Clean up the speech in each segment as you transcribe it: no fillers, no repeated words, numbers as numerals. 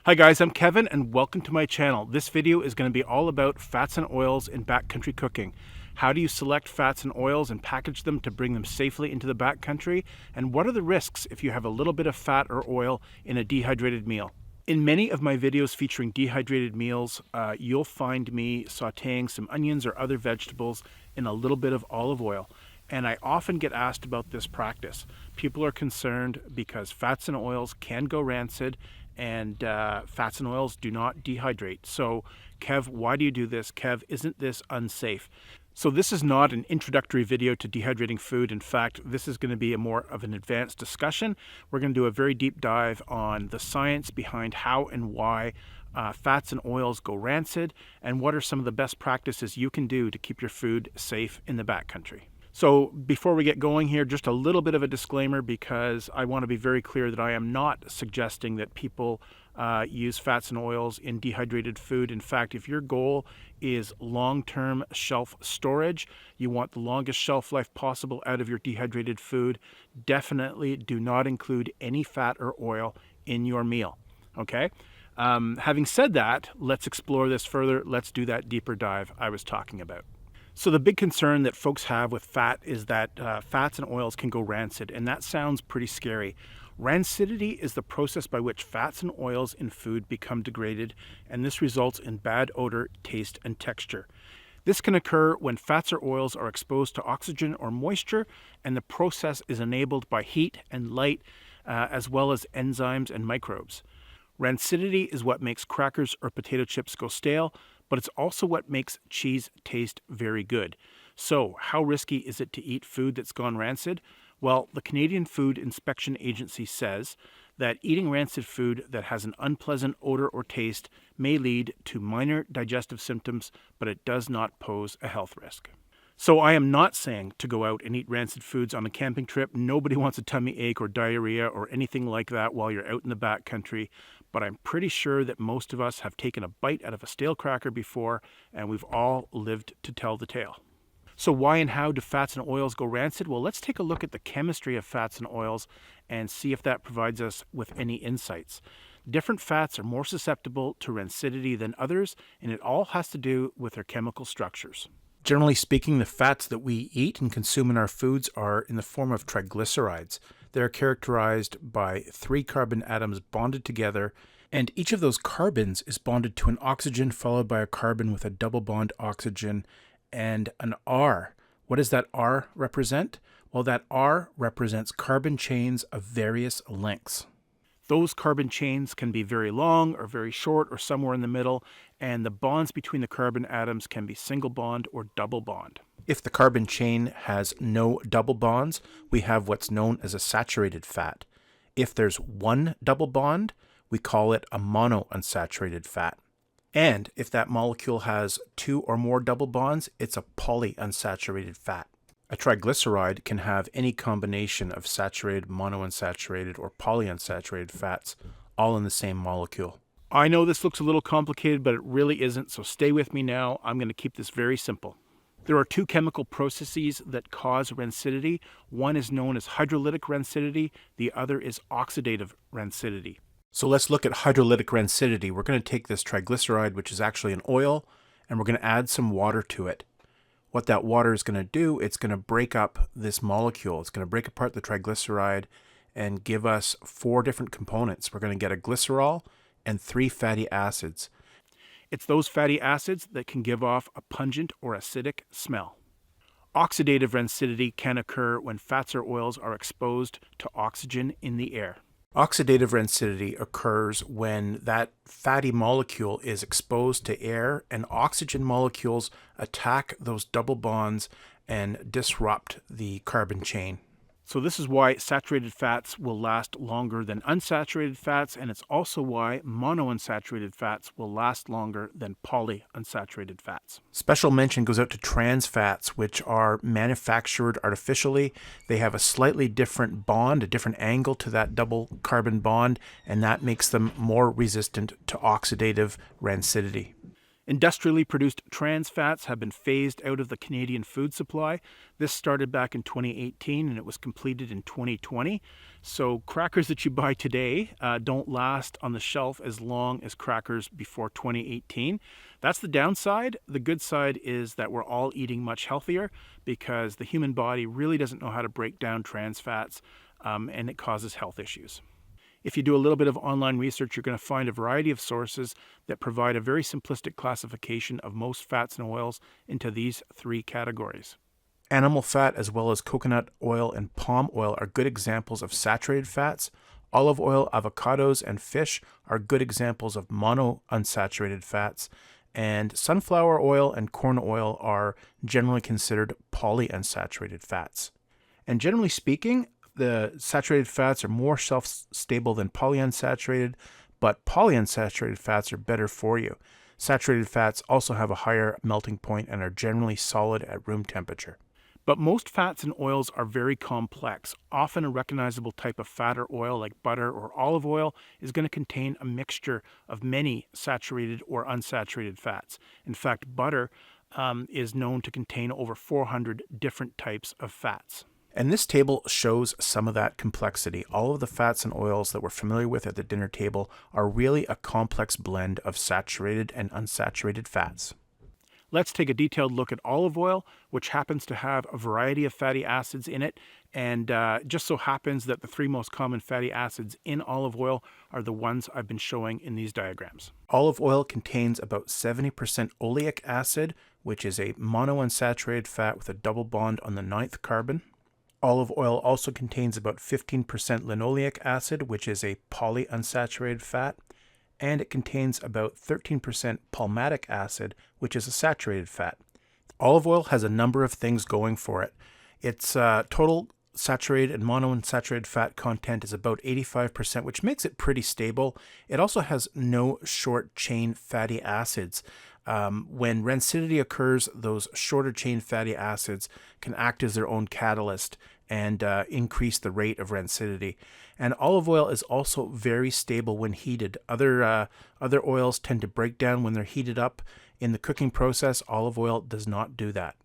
Hi guys, I'm Kevin and welcome to my channel. This video is going to be all about fats and oils in backcountry cooking. How do you select fats and oils and package them to bring them safely into the backcountry? And what are the risks if you have a little bit of fat or oil in a dehydrated meal? In many of my videos featuring dehydrated meals, you'll find me sauteing some onions or other vegetables in a little bit of olive oil. And I often get asked about this practice. People are concerned because fats and oils can go rancid and fats and oils do not dehydrate. So, Kev, why do you do this? Kev, isn't this unsafe? So this is not an introductory video to dehydrating food. In fact, this is going to be a more of an advanced discussion. We're going to do a very deep dive on the science behind how and why fats and oils go rancid, and what are some of the best practices you can do to keep your food safe in the backcountry. So before we get going here, just a little bit of a disclaimer, because I want to be very clear that I am not suggesting that people use fats and oils in dehydrated food. In fact, if your goal is long-term shelf storage, you want the longest shelf life possible out of your dehydrated food, definitely do not include any fat or oil in your meal, okay? Having said that, let's explore this further. Let's do that deeper dive I was talking about. So the big concern that folks have with fat is that fats and oils can go rancid, and that sounds pretty scary. Rancidity is the process by which fats and oils in food become degraded, and this results in bad odor, taste, and texture. This can occur when fats or oils are exposed to oxygen or moisture, and the process is enabled by heat and light, as well as enzymes and microbes. Rancidity is what makes crackers or potato chips go stale, but it's also what makes cheese taste very good. So, how risky is it to eat food that's gone rancid? Well, the Canadian Food Inspection Agency says that eating rancid food that has an unpleasant odor or taste may lead to minor digestive symptoms, but it does not pose a health risk. So I am not saying to go out and eat rancid foods on a camping trip. Nobody wants a tummy ache or diarrhea or anything like that while you're out in the backcountry, but I'm pretty sure that most of us have taken a bite out of a stale cracker before, and we've all lived to tell the tale. So why and how do fats and oils go rancid? Well, let's take a look at the chemistry of fats and oils and see if that provides us with any insights. Different fats are more susceptible to rancidity than others, and it all has to do with their chemical structures. Generally speaking, the fats that we eat and consume in our foods are in the form of triglycerides. They are characterized by 3 carbon atoms bonded together, and each of those carbons is bonded to an oxygen followed by a carbon with a double bond oxygen and an R. What does that R represent? Well, that R represents carbon chains of various lengths. Those carbon chains can be very long or very short or somewhere in the middle, and the bonds between the carbon atoms can be single bond or double bond. If the carbon chain has no double bonds, we have what's known as a saturated fat. If there's one double bond, we call it a monounsaturated fat. And if that molecule has 2 or more double bonds, it's a polyunsaturated fat. A triglyceride can have any combination of saturated, monounsaturated, or polyunsaturated fats all in the same molecule. I know this looks a little complicated, but it really isn't, so stay with me now. I'm going to keep this very simple. There are 2 chemical processes that cause rancidity. One is known as hydrolytic rancidity, the other is oxidative rancidity. So let's look at hydrolytic rancidity. We're going to take this triglyceride, which is actually an oil, and we're going to add some water to it. What that water is going to do, it's going to break up this molecule. It's going to break apart the triglyceride and give us 4 different components. We're going to get a glycerol and 3 fatty acids. It's those fatty acids that can give off a pungent or acidic smell. Oxidative rancidity can occur when fats or oils are exposed to oxygen in the air. Oxidative rancidity occurs when that fatty molecule is exposed to air and oxygen molecules attack those double bonds and disrupt the carbon chain. So this is why saturated fats will last longer than unsaturated fats, and it's also why monounsaturated fats will last longer than polyunsaturated fats. Special mention goes out to trans fats, which are manufactured artificially. They have a slightly different bond, a different angle to that double carbon bond, and that makes them more resistant to oxidative rancidity. Industrially produced trans fats have been phased out of the Canadian food supply. This started back in 2018 and it was completed in 2020. So crackers that you buy today don't last on the shelf as long as crackers before 2018. That's the downside. The good side is that we're all eating much healthier because the human body really doesn't know how to break down trans fats, and it causes health issues. If you do a little bit of online research, you're going to find a variety of sources that provide a very simplistic classification of most fats and oils into these three categories. Animal fat as well as coconut oil and palm oil are good examples of saturated fats. Olive oil, avocados, and fish are good examples of monounsaturated fats. And sunflower oil and corn oil are generally considered polyunsaturated fats. And generally speaking, the saturated fats are more shelf-stable than polyunsaturated, but polyunsaturated fats are better for you. Saturated fats also have a higher melting point and are generally solid at room temperature. But most fats and oils are very complex. Often a recognizable type of fat or oil like butter or olive oil is going to contain a mixture of many saturated or unsaturated fats. In fact, butter is known to contain over 400 different types of fats. And this table shows some of that complexity. All of the fats and oils that we're familiar with at the dinner table are really a complex blend of saturated and unsaturated fats. Let's take a detailed look at olive oil, which happens to have a variety of fatty acids in it. And just so happens that the three most common fatty acids in olive oil are the ones I've been showing in these diagrams. Olive oil contains about 70% oleic acid, which is a monounsaturated fat with a double bond on the 9th carbon. Olive oil also contains about 15% linoleic acid, which is a polyunsaturated fat, and it contains about 13% palmatic acid, which is a saturated fat. Olive oil has a number of things going for it. Its total saturated and monounsaturated fat content is about 85%, which makes it pretty stable. It also has no short chain fatty acids. When rancidity occurs, those shorter chain fatty acids can act as their own catalyst and increase the rate of rancidity. And olive oil is also very stable when heated. Other oils tend to break down when they're heated up. In the cooking process, olive oil does not do that.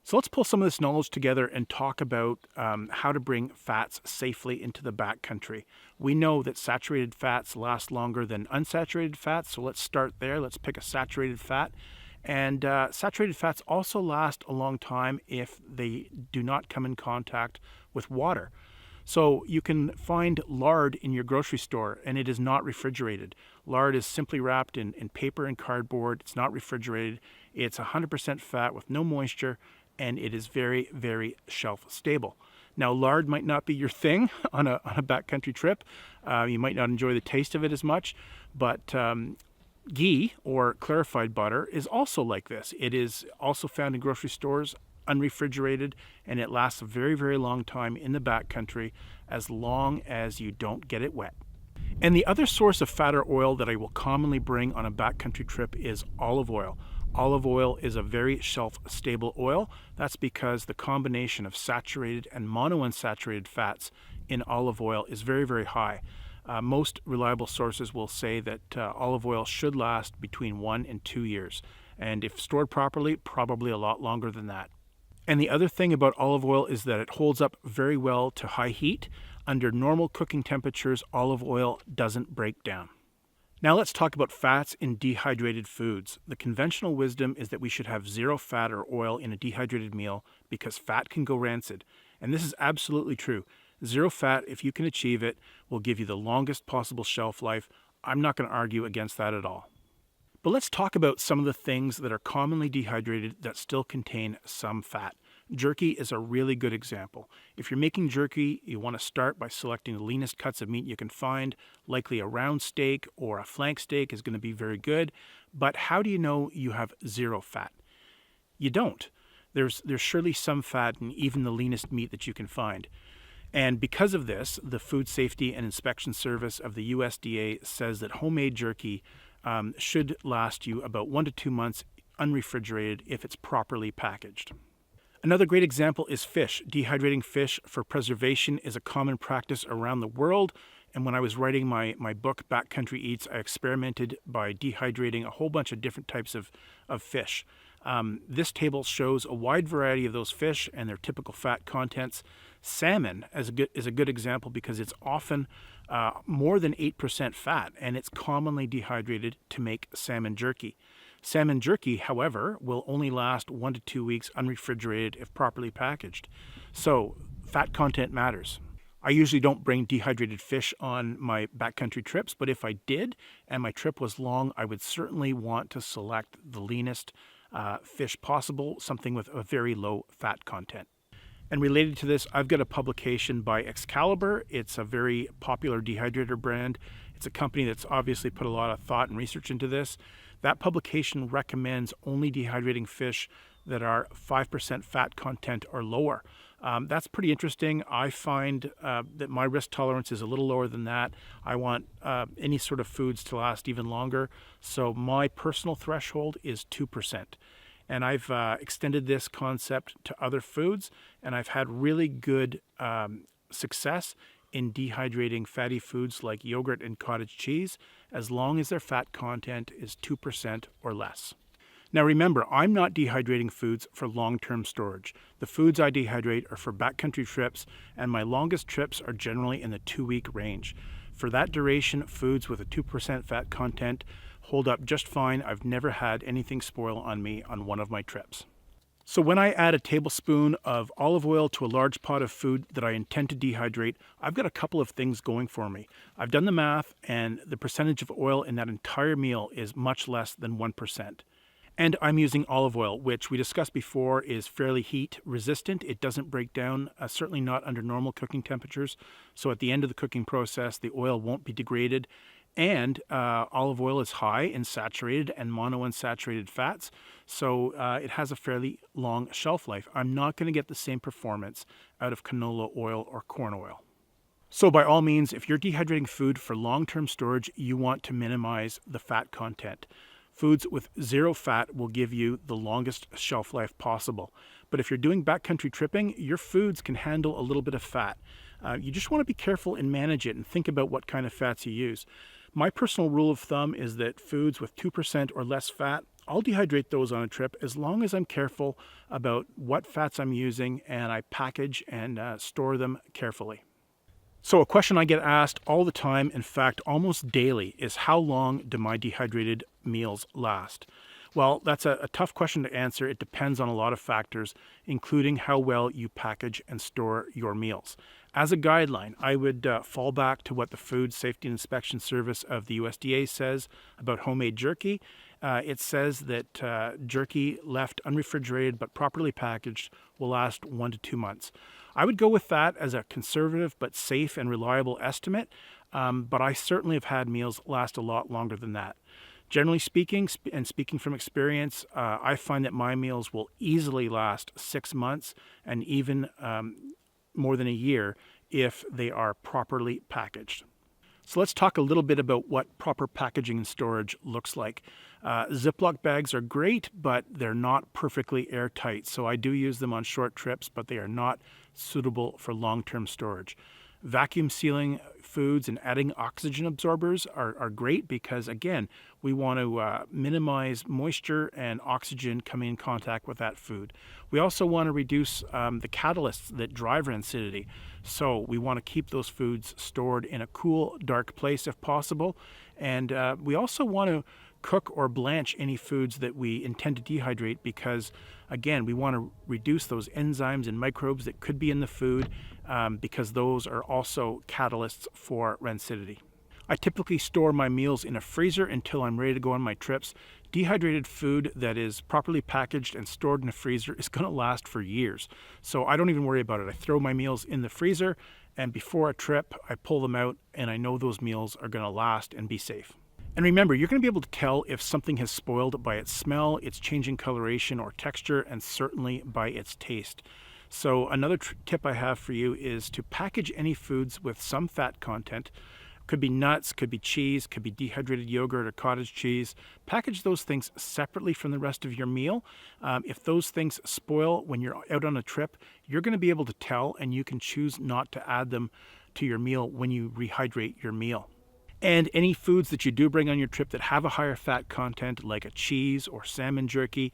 So let's pull some of this knowledge together and talk about how to bring fats safely into the backcountry. We know that saturated fats last longer than unsaturated fats, so let's start there. Let's pick a saturated fat. And saturated fats also last a long time if they do not come in contact with water. So you can find lard in your grocery store and it is not refrigerated. Lard is simply wrapped in paper and cardboard. It's not refrigerated. It's 100% fat with no moisture, and it is very, very shelf stable. Now, lard might not be your thing on a backcountry trip. You might not enjoy the taste of it as much, but ghee or clarified butter is also like this. It is also found in grocery stores, unrefrigerated, and it lasts a very, very long time in the backcountry as long as you don't get it wet. And the other source of fat or oil that I will commonly bring on a backcountry trip is olive oil. Olive oil is a very shelf-stable oil. That's because the combination of saturated and monounsaturated fats in olive oil is very, very high. Most reliable sources will say that olive oil should last between 1 and 2 years. And if stored properly, probably a lot longer than that. And the other thing about olive oil is that it holds up very well to high heat. Under normal cooking temperatures, olive oil doesn't break down. Now let's talk about fats in dehydrated foods. The conventional wisdom is that we should have zero fat or oil in a dehydrated meal because fat can go rancid. And this is absolutely true. Zero fat, if you can achieve it, will give you the longest possible shelf life. I'm not going to argue against that at all. But let's talk about some of the things that are commonly dehydrated that still contain some fat. Jerky is a really good example. If you're making jerky, you want to start by selecting the leanest cuts of meat you can find. Likely a round steak or a flank steak is going to be very good. But how do you know you have zero fat? You don't. There's surely some fat in even the leanest meat that you can find. And because of this, the Food Safety and Inspection Service of the USDA says that homemade jerky should last you about 1 to 2 months unrefrigerated if it's properly packaged. Another great example is fish. Dehydrating fish for preservation is a common practice around the world. And when I was writing my book, Backcountry Eats, I experimented by dehydrating a whole bunch of different types of fish. This table shows a wide variety of those fish and their typical fat contents. Salmon is a good example because it's often more than 8% fat, and it's commonly dehydrated to make salmon jerky. Salmon jerky, however, will only last 1 to 2 weeks unrefrigerated if properly packaged. So fat content matters. I usually don't bring dehydrated fish on my backcountry trips, but if I did and my trip was long, I would certainly want to select the leanest fish possible, something with a very low fat content. And related to this, I've got a publication by Excalibur. It's a very popular dehydrator brand. It's a company that's obviously put a lot of thought and research into this. That publication recommends only dehydrating fish that are 5% fat content or lower. That's pretty interesting. I find that my risk tolerance is a little lower than that. I want any sort of foods to last even longer. So my personal threshold is 2%. And I've extended this concept to other foods, and I've had really good success in dehydrating fatty foods like yogurt and cottage cheese, as long as their fat content is 2% or less. Now remember, I'm not dehydrating foods for long-term storage. The foods I dehydrate are for backcountry trips, and my longest trips are generally in the 2-week range. For that duration, foods with a 2% fat content hold up just fine. I've never had anything spoil on me on one of my trips. So when I add a tablespoon of olive oil to a large pot of food that I intend to dehydrate, I've got a couple of things going for me. I've done the math, and the percentage of oil in that entire meal is much less than 1%. And I'm using olive oil, which we discussed before is fairly heat resistant. It doesn't break down, certainly not under normal cooking temperatures. So at the end of the cooking process, the oil won't be degraded. And olive oil is high in saturated and monounsaturated fats, so it has a fairly long shelf life. I'm not going to get the same performance out of canola oil or corn oil. So by all means, if you're dehydrating food for long-term storage, you want to minimize the fat content. Foods with zero fat will give you the longest shelf life possible. But if you're doing backcountry tripping, your foods can handle a little bit of fat. You just want to be careful and manage it and think about what kind of fats you use. My personal rule of thumb is that foods with 2% or less fat, I'll dehydrate those on a trip as long as I'm careful about what fats I'm using and I package and store them carefully. So a question I get asked all the time, in fact almost daily, is how long do my dehydrated meals last? Well, that's a tough question to answer. It depends on a lot of factors, including how well you package and store your meals. As a guideline, I would fall back to what the Food Safety and Inspection Service of the USDA says about homemade jerky. It says that jerky left unrefrigerated but properly packaged will last 1 to 2 months. I would go with that as a conservative but safe and reliable estimate, but I certainly have had meals last a lot longer than that. Generally speaking, and speaking from experience, I find that my meals will easily last 6 months and even more than a year if they are properly packaged. So let's talk a little bit about what proper packaging and storage looks like. Ziploc bags are great, but they're not perfectly airtight. So I do use them on short trips, but they are not suitable for long-term storage. Vacuum sealing foods and adding oxygen absorbers are great because, again, we want to minimize moisture and oxygen coming in contact with that food. We also want to reduce the catalysts that drive rancidity. So we want to keep those foods stored in a cool, dark place if possible. And we also want to cook or blanch any foods that we intend to dehydrate because, again, we want to reduce those enzymes and microbes that could be in the food because those are also catalysts for rancidity. I typically store my meals in a freezer until I'm ready to go on my trips. Dehydrated food that is properly packaged and stored in a freezer is going to last for years. So I don't even worry about it. I throw my meals in the freezer, and before a trip, I pull them out, and I know those meals are going to last and be safe. And remember, you're going to be able to tell if something has spoiled by its smell, its changing coloration or texture, and certainly by its taste. So another tip I have for you is to package any foods with some fat content. Could be nuts, could be cheese, could be dehydrated yogurt or cottage cheese. Package those things separately from the rest of your meal. If those things spoil when you're out on a trip, you're going to be able to tell, and you can choose not to add them to your meal when you rehydrate your meal. And any foods that you do bring on your trip that have a higher fat content, like a cheese or salmon jerky,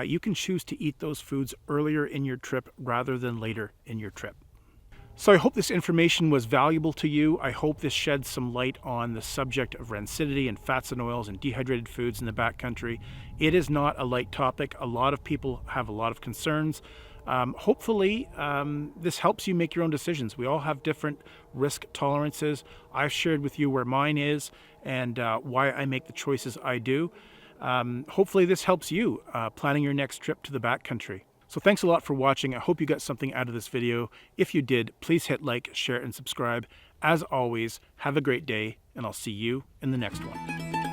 you can choose to eat those foods earlier in your trip rather than later in your trip. So I hope this information was valuable to you. I hope this sheds some light on the subject of rancidity and fats and oils and dehydrated foods in the backcountry. It is not a light topic. A lot of people have a lot of concerns. Hopefully, this helps you make your own decisions. We all have different risk tolerances. I've shared with you where mine is and why I make the choices I do. Hopefully this helps you planning your next trip to the backcountry. So thanks a lot for watching. I hope you got something out of this video. If you did, please hit like, share, and subscribe. As always, have a great day, and I'll see you in the next one.